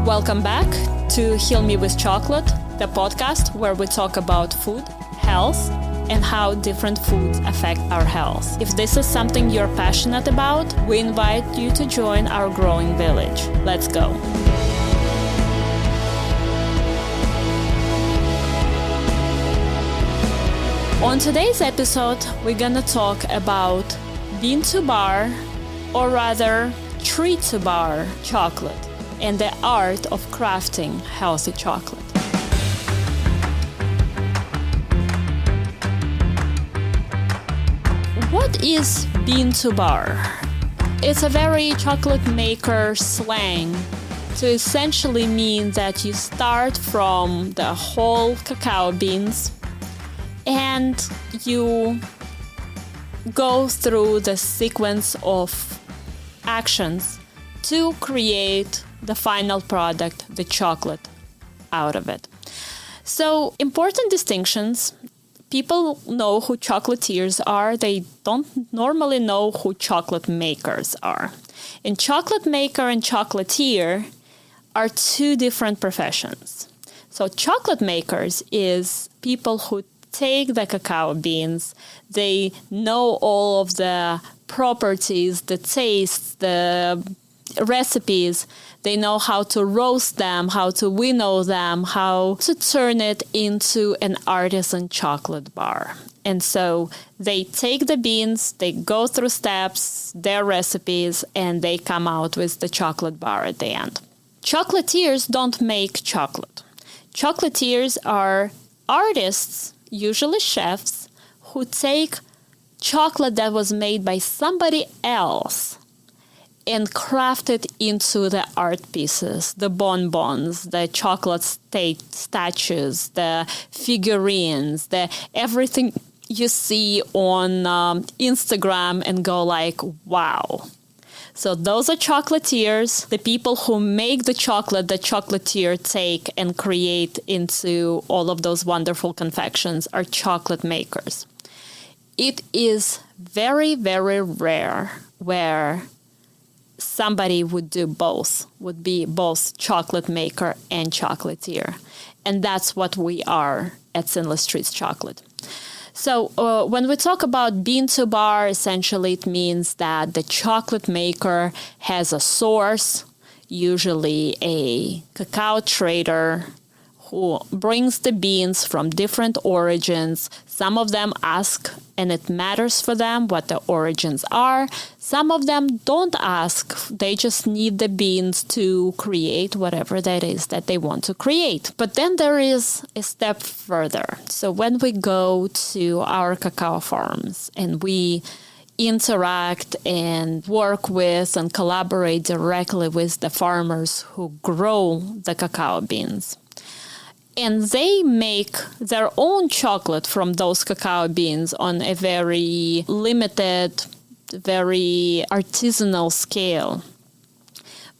Welcome back to Heal Me with Chocolate, the podcast where we talk about food, health, and how different foods affect our health. If this is something you're passionate about, we invite you to join our growing village. Let's go. On today's episode, we're gonna talk about bean to bar, or rather tree to bar chocolate, and the art of crafting healthy chocolate. What is bean to bar? It's a very chocolate maker slang to essentially mean that you start from the whole cacao beans and you go through the sequence of actions to create the final product, the chocolate, out of it. So, important distinctions. People know who chocolatiers are. They don't normally know who chocolate makers are. And chocolate maker and chocolatier are two different professions. So chocolate makers is people who take the cacao beans. They know all of the properties, the tastes, the recipes. They know how to roast them, how to winnow them, how to turn it into an artisan chocolate bar. And so they take the beans, they go through steps, their recipes, and they come out with the chocolate bar at the end. Chocolatiers don't make chocolate. Chocolatiers are artists, usually chefs, who take chocolate that was made by somebody else and craft it into the art pieces, the bonbons, the chocolate statues, the figurines, the everything you see on Instagram and go like, wow. So those are chocolatiers. The people who make the chocolate, the chocolatier take and create into all of those wonderful confections are chocolate makers. It is very, very rare where somebody would do both, would be both chocolate maker and chocolatier. And that's what we are at Sinless Treats Chocolate. So when we talk about bean to bar, essentially it means that the chocolate maker has a source, usually a cacao trader, who brings the beans from different origins. Some of them ask, and it matters for them what the origins are. Some of them don't ask. They just need the beans to create whatever that is that they want to create. But then there is a step further. So when we go to our cacao farms and we interact and work with and collaborate directly with the farmers who grow the cacao beans, and they make their own chocolate from those cacao beans on a very limited, very artisanal scale.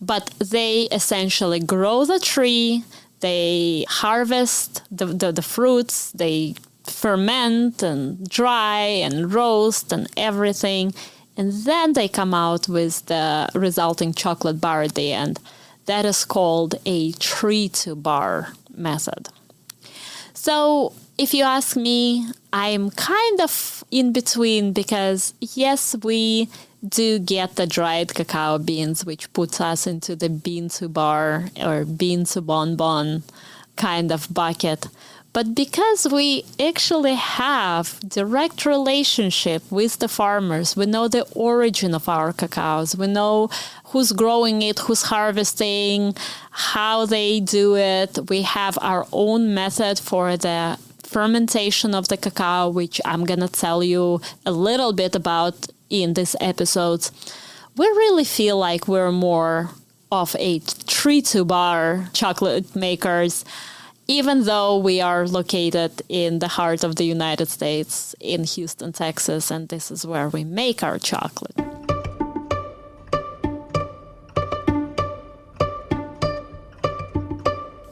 But they essentially grow the tree, they harvest the fruits, they ferment and dry and roast and everything, and then they come out with the resulting chocolate bar at the end. That is called a tree to bar method. So if you ask me, I'm kind of in between because yes, we do get the dried cacao beans, which puts us into the bean to bar or bean to bonbon kind of bucket. But because we actually have direct relationship with the farmers, we know the origin of our cacaos, we know who's growing it, who's harvesting, how they do it. We have our own method for the fermentation of the cacao, which I'm going to tell you a little bit about in this episode. We really feel like we're more of a tree to bar chocolate makers, even though we are located in the heart of the United States, in Houston, Texas, and this is where we make our chocolate.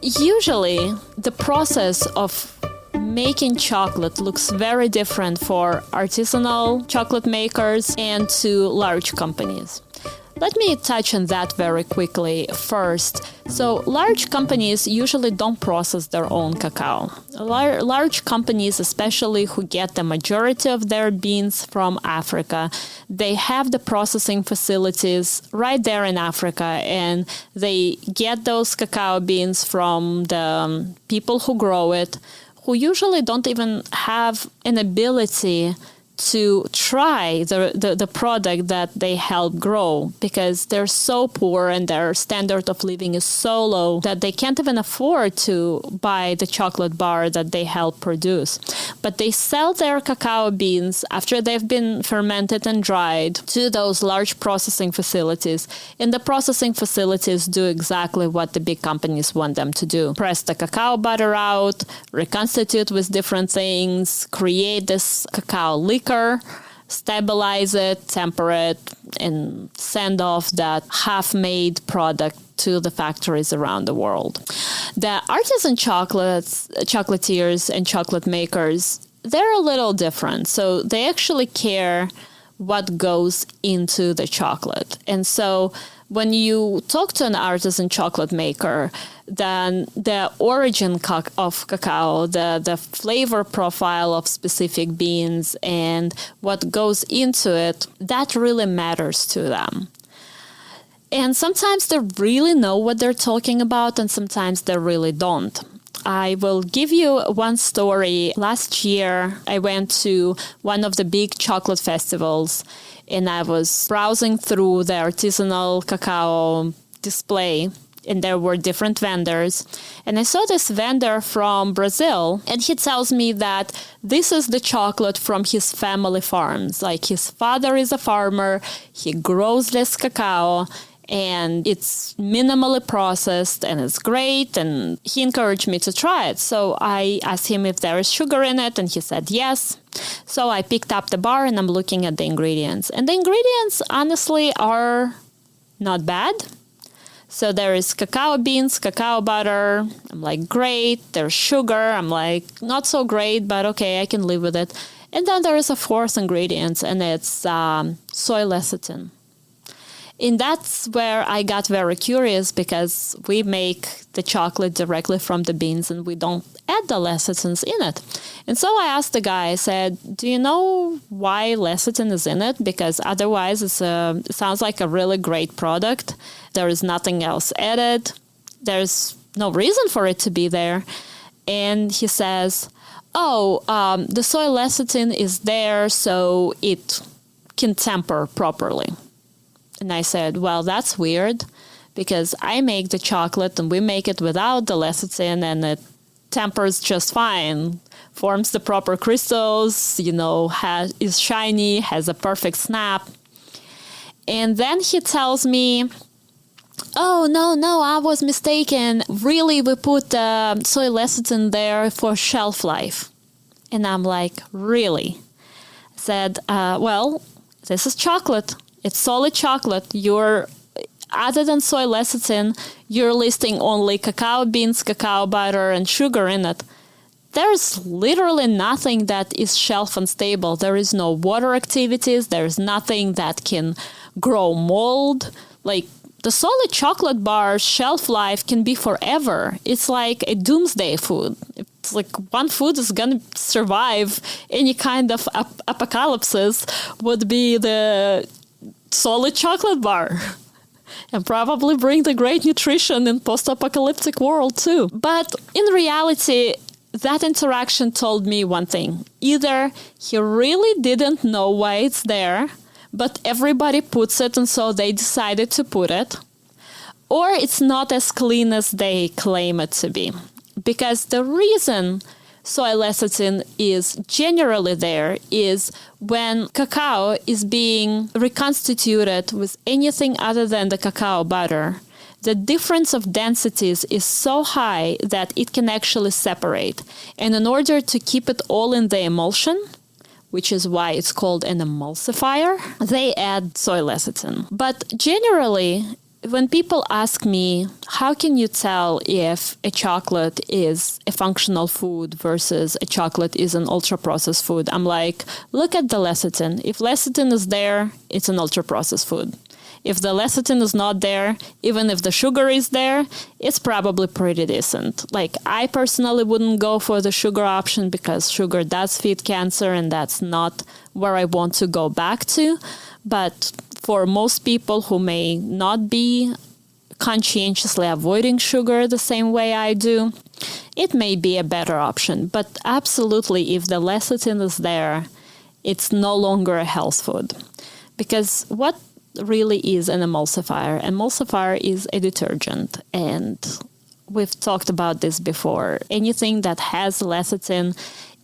Usually, the process of making chocolate looks very different for artisanal chocolate makers and to large companies. Let me touch on that very quickly first. So large companies usually don't process their own cacao. Large companies, especially who get the majority of their beans from Africa, they have the processing facilities right there in Africa, and they get those cacao beans from the people who grow it, who usually don't even have an ability to try the product that they help grow, because they're so poor and their standard of living is so low that they can't even afford to buy the chocolate bar that they help produce. But they sell their cacao beans after they've been fermented and dried to those large processing facilities. And the processing facilities do exactly what the big companies want them to do. Press the cacao butter out, reconstitute with different things, create this cacao liquor, stabilize it, temper it, and send off that half-made product to the factories around the world. The artisan chocolatiers and chocolate makers, they're a little different. So they actually care what goes into the chocolate. And so when you talk to an artisan chocolate maker, then the origin of cacao, the flavor profile of specific beans and what goes into it, that really matters to them. And sometimes they really know what they're talking about, and sometimes they really don't. I will give you one story. Last year, I went to one of the big chocolate festivals, and I was browsing through the artisanal cacao display, and there were different vendors. And I saw this vendor from Brazil, and he tells me that this is the chocolate from his family farms. Like, his father is a farmer, he grows this cacao, and it's minimally processed, and it's great, and he encouraged me to try it. So I asked him if there is sugar in it, and he said yes. So I picked up the bar, and I'm looking at the ingredients. And the ingredients, honestly, are not bad. So there is cacao beans, cacao butter. I'm like, great. There's sugar. I'm like, not so great, but okay, I can live with it. And then there is a fourth ingredient, and it's soy lecithin. And that's where I got very curious, because we make the chocolate directly from the beans and we don't add the lecithins in it. And so I asked the guy, I said, do you know why lecithin is in it? Because otherwise it sounds like a really great product. There is nothing else added. There's no reason for it to be there. And he says, the soy lecithin is there so it can temper properly. And I said, well, that's weird, because I make the chocolate and we make it without the lecithin, and it tempers just fine, forms the proper crystals, is shiny, has a perfect snap. And then he tells me, oh, no, I was mistaken. Really, we put soy lecithin there for shelf life. And I'm like, really? I said, well, this is chocolate. It's solid chocolate. Other than soy lecithin, you're listing only cacao beans, cacao butter, and sugar in it. There's literally nothing that is shelf unstable. There is no water activities. There's nothing that can grow mold. Like, the solid chocolate bar shelf life can be forever. It's like a doomsday food. It's like one food is going to survive any kind of apocalypse would be the solid chocolate bar, and probably bring the great nutrition in post-apocalyptic world too. But in reality, that interaction told me one thing. Either he really didn't know why it's there, but everybody puts it and so they decided to put it, or it's not as clean as they claim it to be. Because the reason soy lecithin is generally there is when cacao is being reconstituted with anything other than the cacao butter, the difference of densities is so high that it can actually separate. And in order to keep it all in the emulsion, which is why it's called an emulsifier, they add soy lecithin. But generally, when people ask me, how can you tell if a chocolate is a functional food versus a chocolate is an ultra-processed food? I'm like, look at the lecithin. If lecithin is there, it's an ultra-processed food. If the lecithin is not there, even if the sugar is there, it's probably pretty decent. Like, I personally wouldn't go for the sugar option because sugar does feed cancer, and that's not where I want to go back to. But for most people who may not be conscientiously avoiding sugar the same way I do, it may be a better option. But absolutely, if the lecithin is there, it's no longer a health food. Because what really is an emulsifier? Emulsifier is a detergent, and we've talked about this before. Anything that has lecithin,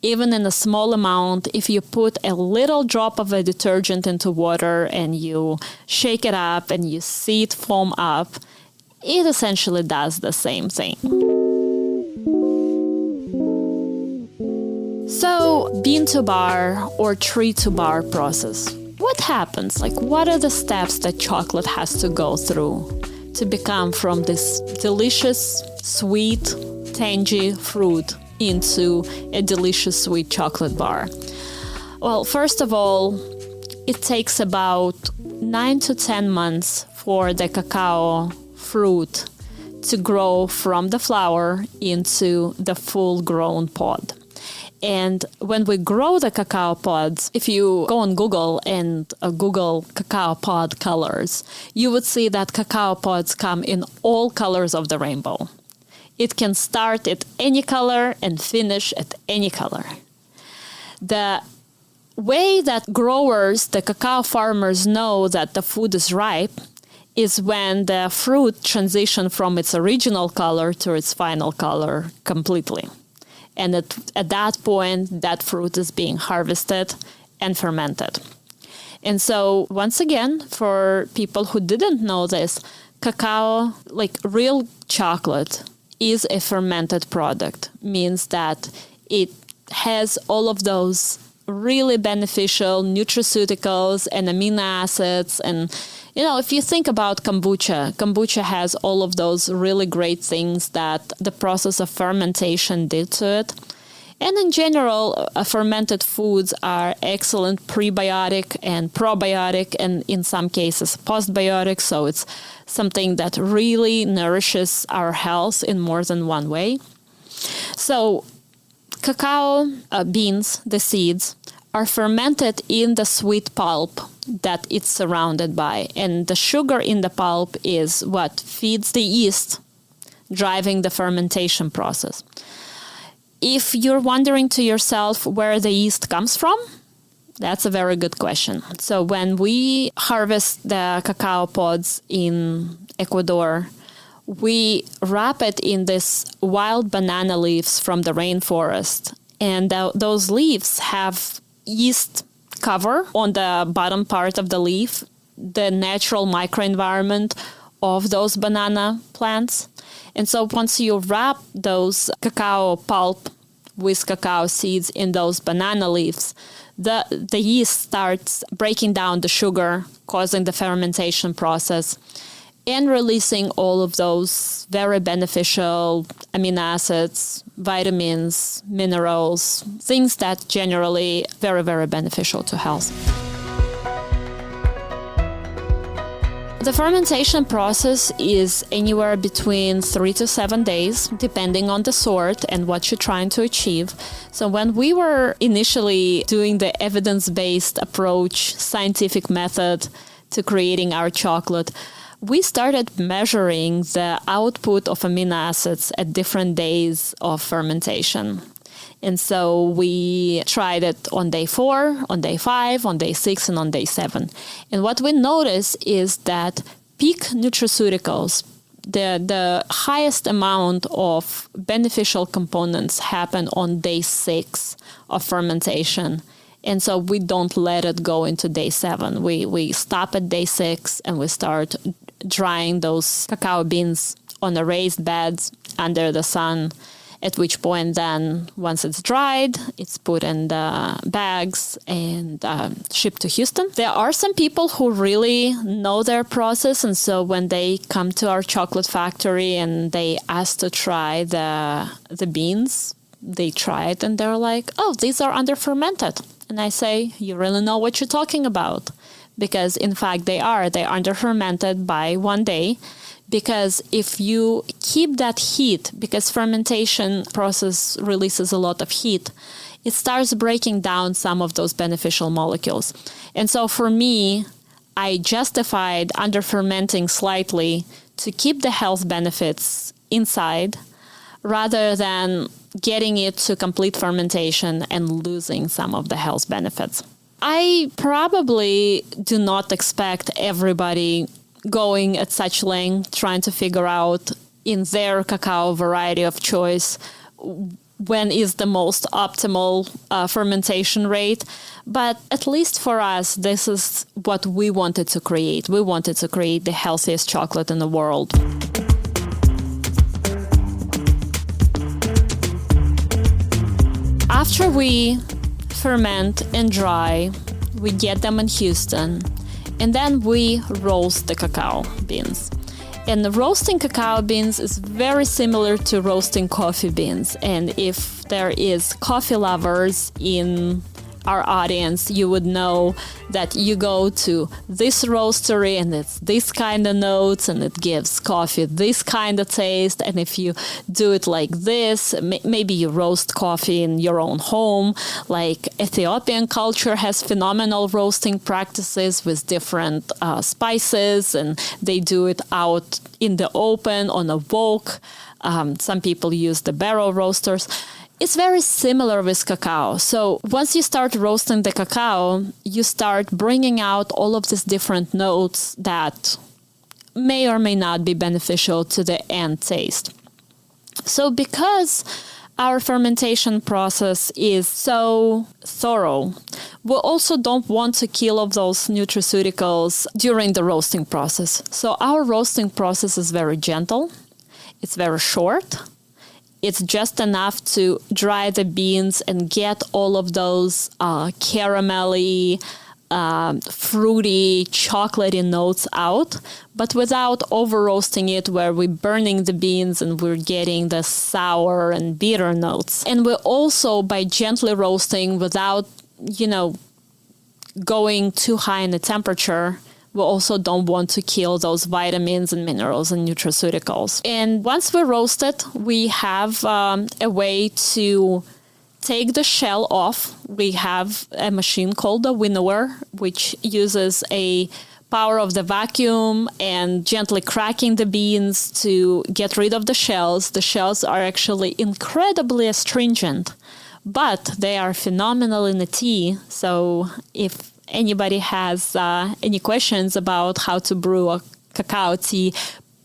even in a small amount, if you put a little drop of a detergent into water and you shake it up and you see it foam up, it essentially does the same thing. So, bean to bar or tree to bar process. What happens? Like, what are the steps that chocolate has to go through to become from this delicious, sweet, tangy fruit into a delicious, sweet chocolate bar? Well, first of all, it takes about 9 to 10 months for the cacao fruit to grow from the flower into the full-grown pod. And when we grow the cacao pods, if you go on Google and Google cacao pod colors, you would see that cacao pods come in all colors of the rainbow. It can start at any color and finish at any color. The way that growers, the cacao farmers, know that the food is ripe is when the fruit transitions from its original color to its final color completely. And at that point, that fruit is being harvested and fermented. And so, once again, for people who didn't know this, cacao, like real chocolate, is a fermented product. Means that it has all of those really beneficial nutraceuticals and amino acids. And, you know, if you think about kombucha has all of those really great things that the process of fermentation did to it. And in general, fermented foods are excellent prebiotic and probiotic, and in some cases postbiotic. So it's something that really nourishes our health in more than one way. So cacao beans, the seeds, are fermented in the sweet pulp that it's surrounded by. And the sugar in the pulp is what feeds the yeast, driving the fermentation process. If you're wondering to yourself where the yeast comes from, that's a very good question. So when we harvest the cacao pods in Ecuador, we wrap it in this wild banana leaves from the rainforest. And those leaves have yeast cover on the bottom part of the leaf, the natural microenvironment of those banana plants. And so once you wrap those cacao pulp with cacao seeds in those banana leaves, the yeast starts breaking down the sugar, causing the fermentation process, and releasing all of those very beneficial amino acids, vitamins, minerals, things that generally very, very beneficial to health. The fermentation process is anywhere between 3 to 7 days, depending on the sort and what you're trying to achieve. So when we were initially doing the evidence-based approach, scientific method to creating our chocolate, we started measuring the output of amino acids at different days of fermentation. And so we tried it on day 4, on day 5, on day 6, and on day 7. And what we noticed is that peak nutraceuticals, the highest amount of beneficial components happen on day 6 of fermentation. And so we don't let it go into day 7. We stop at day 6 and we start drying those cacao beans on the raised beds under the sun, at which point then, once it's dried, it's put in the bags and shipped to Houston. There are some people who really know their process, and so when they come to our chocolate factory and they ask to try the beans, they try it and they're like, oh, these are under fermented. And I say, you really know what you're talking about, because in fact they are. They under-fermented by 1 day. Because if you keep that heat, because fermentation process releases a lot of heat, it starts breaking down some of those beneficial molecules. And so for me, I justified under-fermenting slightly to keep the health benefits inside rather than getting it to complete fermentation and losing some of the health benefits. I probably do not expect everybody going at such length, trying to figure out in their cacao variety of choice when is the most optimal fermentation rate. But at least for us, this is what we wanted to create. We wanted to create the healthiest chocolate in the world. After we ferment and dry, we get them in Houston, and then we roast the cacao beans. And roasting cacao beans is very similar to roasting coffee beans. And if there is coffee lovers in our audience, you would know that you go to this roastery and it's this kind of notes and it gives coffee this kind of taste. And if you do it like this, maybe you roast coffee in your own home. Like Ethiopian culture has phenomenal roasting practices with different spices, and they do it out in the open on a wok. Some people use the barrel roasters. It's very similar with cacao. So once you start roasting the cacao, you start bringing out all of these different notes that may or may not be beneficial to the end taste. So because our fermentation process is so thorough, we also don't want to kill off those nutraceuticals during the roasting process. So our roasting process is very gentle. It's very short. It's just enough to dry the beans and get all of those caramelly, fruity, chocolatey notes out, but without over-roasting it where we're burning the beans and we're getting the sour and bitter notes. And we're also, by gently roasting without, going too high in the temperature, we also don't want to kill those vitamins and minerals and nutraceuticals. And once we roast it, we have a way to take the shell off. We have a machine called the winnower, which uses a power of the vacuum and gently cracking the beans to get rid of the shells. The shells are actually incredibly astringent, but they are phenomenal in the tea. So if anybody has any questions about how to brew a cacao tea,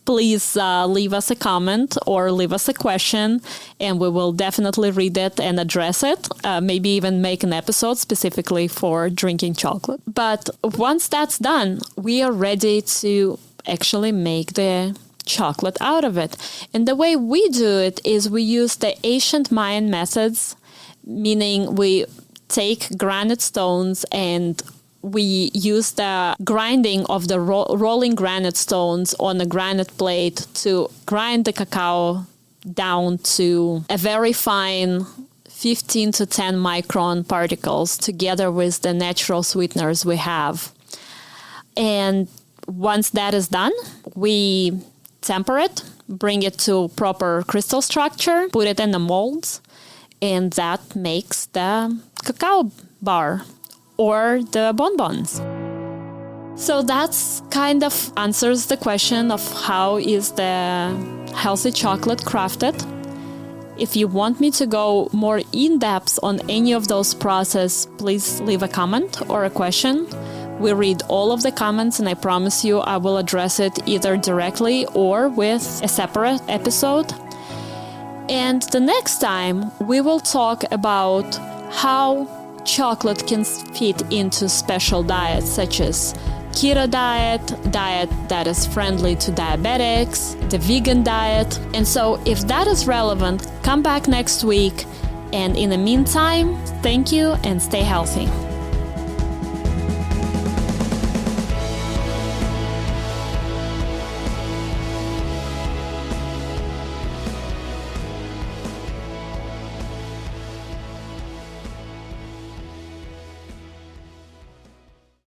please leave us a comment or leave us a question, and we will definitely read it and address it, maybe even make an episode specifically for drinking chocolate. But once that's done, we are ready to actually make the chocolate out of it. And the way we do it is we use the ancient Mayan methods, meaning we take granite stones and we use the grinding of the rolling granite stones on a granite plate to grind the cacao down to a very fine 15 to 10 micron particles together with the natural sweeteners we have. And once that is done, we temper it, bring it to proper crystal structure, put it in the molds, and that makes the cacao bar or the bonbons. So that's kind of answers the question of how is the healthy chocolate crafted. If you want me to go more in-depth on any of those processes, please leave a comment or a question. We read all of the comments, and I promise you I will address it either directly or with a separate episode. And the next time, we will talk about how chocolate can fit into special diets such as keto diet that is friendly to diabetics, the vegan diet. And so if that is relevant, come back next week. And in the meantime, thank you and stay healthy.